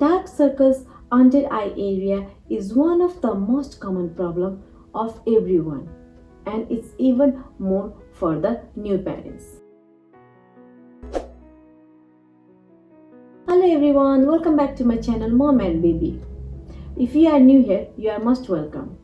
dark circles under eye area is one of the most common problem of everyone, and it's even more for the new parents. Hello everyone, welcome back to my channel Mom and Baby. If you are new here, you are most welcome.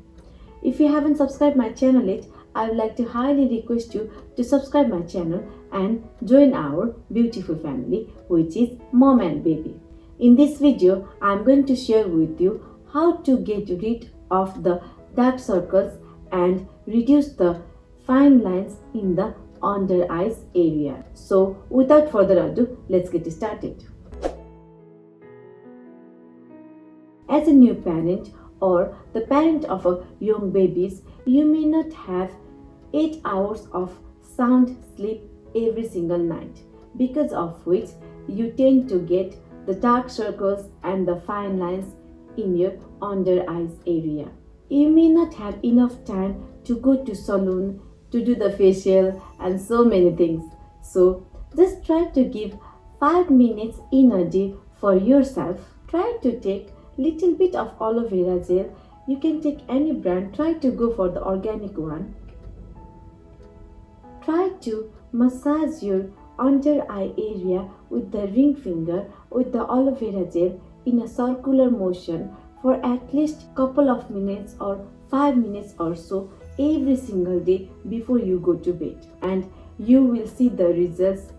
If you haven't subscribed my channel yet, I would like to highly request you to subscribe my channel and join our beautiful family, which is Mom and Baby. In this video, I am going to share with you how to get rid of the dark circles and reduce the fine lines in the under eyes area. So without further ado, let's get started. As a new parent or the parent of a young babies, you may not have 8 hours of sound sleep every single night, because of which you tend to get the dark circles and the fine lines in your under eyes area. You may not have enough time to go to salon to do the facial and so many things. So just try to give 5 minutes in a day for yourself. Try to take little bit of aloe vera gel. You can take any brand. Try to go for the organic one. Try to massage your under eye area with the ring finger with the aloe vera gel in a circular motion for at least couple of minutes or 5 minutes or so every single day before you go to bed, and you will see the results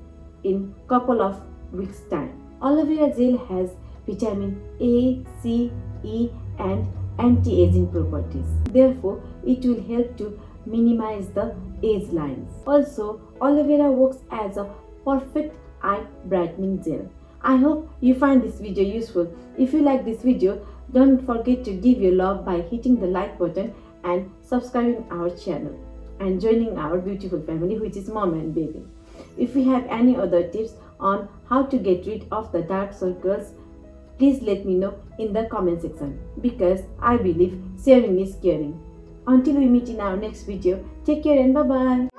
in couple of weeks time. Aloe vera gel has vitamin A, C, E and anti-aging properties. Therefore, it will help to minimize the age lines. Also, aloe vera works as a perfect eye brightening gel. I hope you find this video useful. If you like this video, don't forget to give your love by hitting the like button and subscribing our channel and joining our beautiful family, which is Mom and Baby. If you have any other tips on how to get rid of the dark circles, please let me know in the comment section, because I believe sharing is caring. Until we meet in our next video, take care and bye bye.